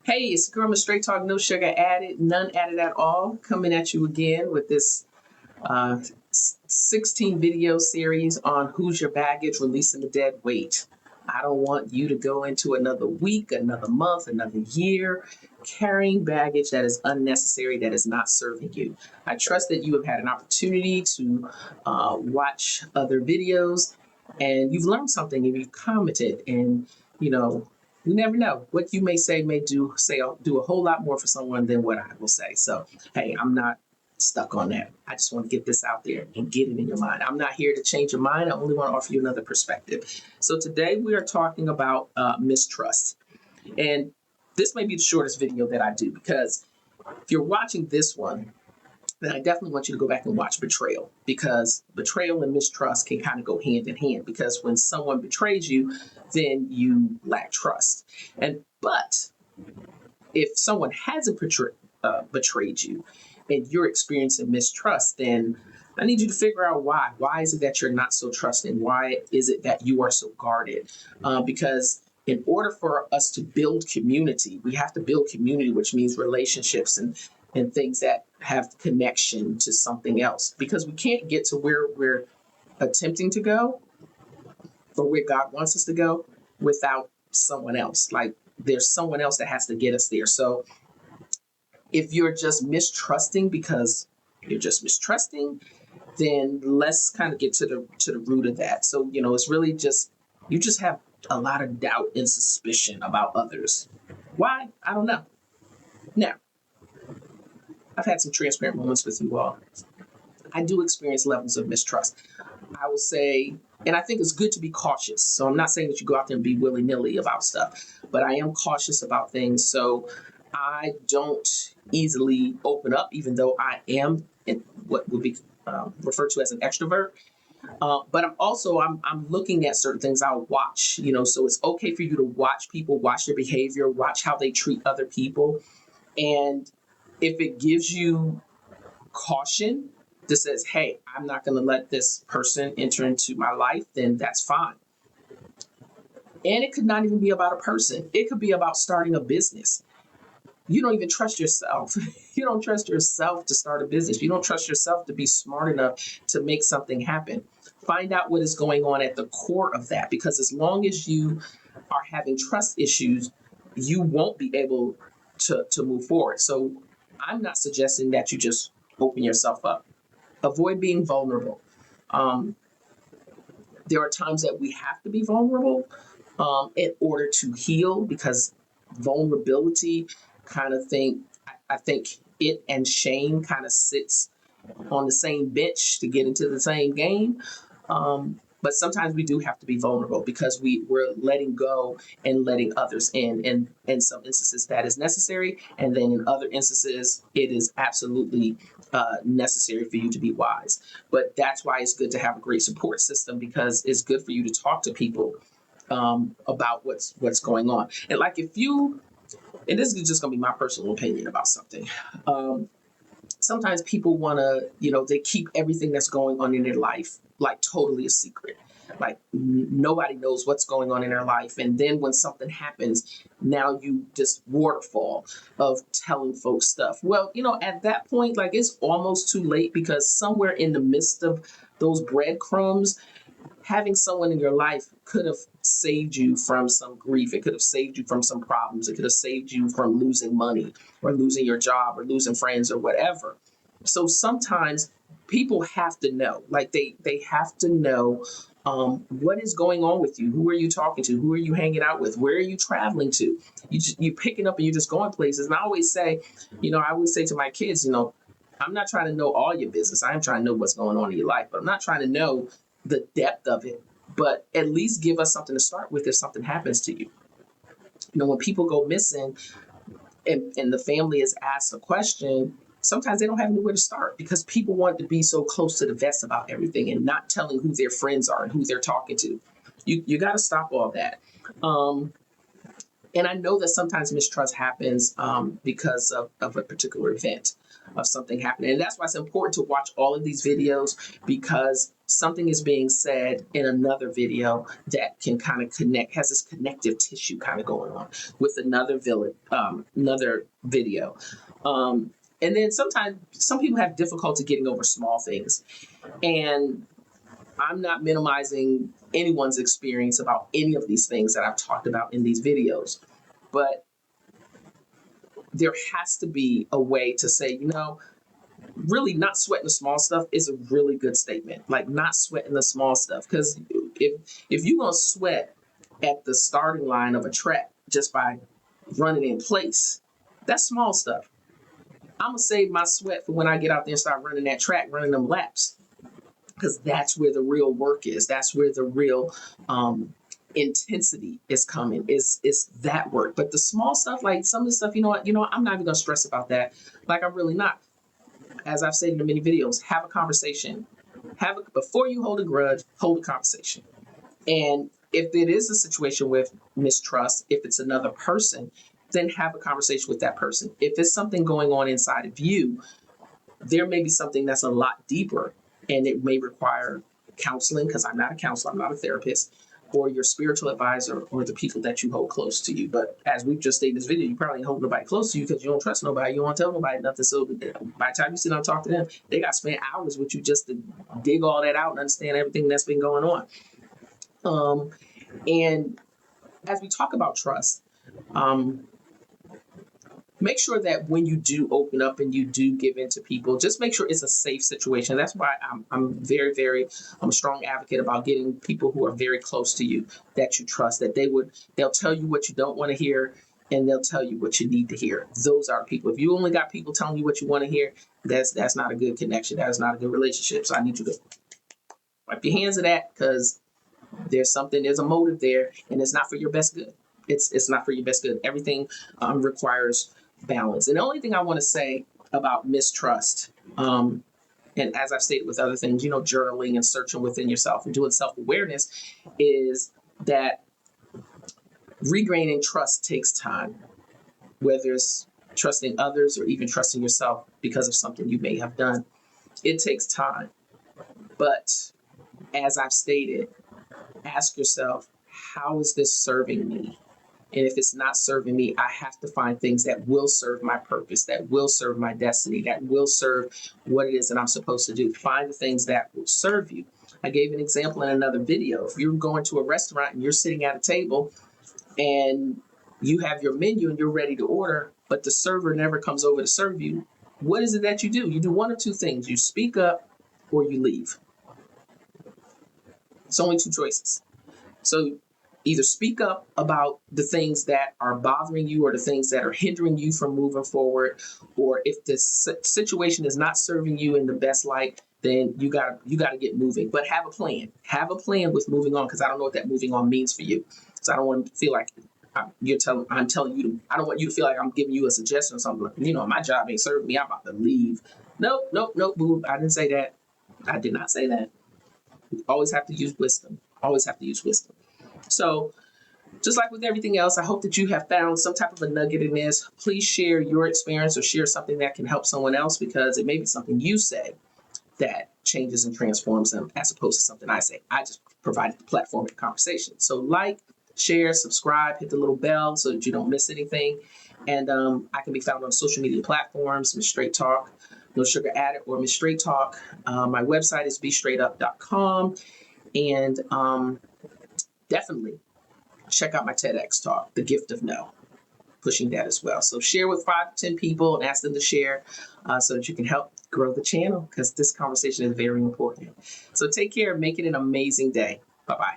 Hey, it's the girl with straight talk, no sugar added, none added at all. Coming at you again with this uh, 16 video series on who's your baggage, releasing the dead weight. I don't want you to go into another week, another month, another year carrying baggage that is unnecessary, that is not serving you. I trust that you have had an opportunity to watch other videos and you've learned something and you've commented and you know you never know what you may say may do a whole lot more for someone than what I will say. So hey, I'm not stuck on that. I just want to get this out there and get it in your mind. I'm not here to change your mind. I only want to offer you another perspective. So today we are talking about mistrust. And this may be the shortest video that I do because if you're watching this one, then I definitely want you to go back and watch betrayal, because betrayal and mistrust can kind of go hand in hand, because when someone betrays you, then you lack trust. But if someone hasn't betrayed you and you're experiencing mistrust, then I need you to figure out why. Why is it that you're not so trusting? Why is it that you are so guarded? Because in order for us to build community, we have to build community, which means relationships and things that have connection to something else. Because we can't get to where we're attempting to go or where God wants us to go without someone else. Like there's someone else that has to get us there. So if you're just mistrusting because you're just mistrusting, then let's kind of get to the root of that. So, it's really just you just have a lot of doubt and suspicion about others. Why? I don't know. Now, I've had some transparent moments with you all. I do experience levels of mistrust. I will say, and I think it's good to be cautious. So I'm not saying that you go out there and be willy-nilly about stuff, but I am cautious about things. So I don't easily open up, even though I am in what would be referred to as an extrovert. But I'm looking at certain things I'll watch, so it's okay for you to watch people, watch their behavior, watch how they treat other people. And if it gives you caution that says, hey, I'm not going to let this person enter into my life, then that's fine. And it could not even be about a person. It could be about starting a business. You don't even trust yourself. You don't trust yourself to start a business. You don't trust yourself to be smart enough to make something happen. Find out what is going on at the core of that, because as long as you are having trust issues, you won't be able to move forward. So I'm not suggesting that you just open yourself up. Avoid being vulnerable. Um, there are times that we have to be vulnerable in order to heal, because vulnerability kind of I think it and shame kind of sits on the same bench to get into the same game. But sometimes we do have to be vulnerable because we're letting go and letting others in. And in some instances that is necessary. And then in other instances, it is absolutely necessary for you to be wise. But that's why it's good to have a great support system, because it's good for you to talk to people about what's going on. And like if you, and this is just going to be my personal opinion about something. Sometimes people want to, they keep everything that's going on in their life like totally a secret. Like nobody knows what's going on in their life. And then when something happens, now you just waterfall of telling folks stuff. Well, at that point, like it's almost too late, because somewhere in the midst of those breadcrumbs, having someone in your life could have saved you from some grief. It could have saved you from some problems. It could have saved you from losing money or losing your job or losing friends or whatever. So sometimes people have to know, like they have to know what is going on with you. Who are you talking to? Who are you hanging out with? Where are you traveling to? You picking up and you're just going places. And I always say to my kids, I'm not trying to know all your business. I am trying to know what's going on in your life, but I'm not trying to know the depth of it. But at least give us something to start with if something happens to you. When people go missing and the family is asked a question, sometimes they don't have anywhere to start, because people want to be so close to the vest about everything and not telling who their friends are and who they're talking to. You got to stop all that. And I know that sometimes mistrust happens because of a particular event, of something happening. And that's why it's important to watch all of these videos, because something is being said in another video that can kind of connect, has this connective tissue kind of going on with another another video. And then sometimes some people have difficulty getting over small things. And I'm not minimizing anyone's experience about any of these things that I've talked about in these videos. But there has to be a way to say, really not sweating the small stuff is a really good statement. Like not sweating the small stuff. Because if you're going to sweat at the starting line of a track just by running in place, that's small stuff. I'm going to save my sweat for when I get out there and start running that track, running them laps. Because that's where the real work is. That's where the real intensity is coming. It's that work. But the small stuff, like some of the stuff, I'm not even going to stress about that. Like I'm really not. As I've said in many videos, have a conversation. Before you hold a grudge, hold a conversation. And if it is a situation with mistrust, if it's another person, then have a conversation with that person. If it's something going on inside of you, there may be something that's a lot deeper, and it may require counseling, because I'm not a counselor, I'm not a therapist, or your spiritual advisor, or the people that you hold close to you. But as we've just stated in this video, you probably hold nobody close to you because you don't trust nobody. You don't want to tell nobody nothing. So by the time you sit down and talk to them, they got to spend hours with you just to dig all that out and understand everything that's been going on. And as we talk about trust, make sure that when you do open up and you do give in to people, just make sure it's a safe situation. That's why I'm very, very a strong advocate about getting people who are very close to you, that you trust, that they'll tell you what you don't want to hear, and they'll tell you what you need to hear. Those are people. If you only got people telling you what you want to hear, that's not a good connection. That is not a good relationship. So I need you to wipe your hands of that, because there's a motive there, and it's not for your best good. It's not for your best good. Everything requires balance. And the only thing I want to say about mistrust, and as I've stated with other things, journaling and searching within yourself and doing self-awareness, is that regaining trust takes time, whether it's trusting others or even trusting yourself because of something you may have done. It takes time. But as I've stated, ask yourself, how is this serving me? And if it's not serving me, I have to find things that will serve my purpose, that will serve my destiny, that will serve what it is that I'm supposed to do. Find the things that will serve you. I gave an example in another video. If you're going to a restaurant and you're sitting at a table and you have your menu and you're ready to order, but the server never comes over to serve you, what is it that you do? You do one of two things. You speak up or you leave. It's only two choices. So either speak up about the things that are bothering you or the things that are hindering you from moving forward, or if this situation is not serving you in the best light, then you gotta get moving. But have a plan. Have a plan with moving on, because I don't know what that moving on means for you. So I don't want to feel like I'm telling you to. I don't want you to feel like I'm giving you a suggestion or something. Like, my job ain't serving me. I'm about to leave. Nope, boo. I didn't say that. I did not say that. You always have to use wisdom. Always have to use wisdom. So just like with everything else, I hope that you have found some type of a nugget in this. Please share your experience or share something that can help someone else, because it may be something you say that changes and transforms them, as opposed to something I say. I just provided the platform for conversation. So like, share, subscribe, hit the little bell so that you don't miss anything. And I can be found on social media platforms, Miss Straight Talk, No Sugar Added, or Miss Straight Talk. My website is bestraightup.com. And definitely check out my TEDx talk, The Gift of No, pushing that as well. So share with 5 to 10 people and ask them to share so that you can help grow the channel, because this conversation is very important. So take care and make it an amazing day. Bye-bye.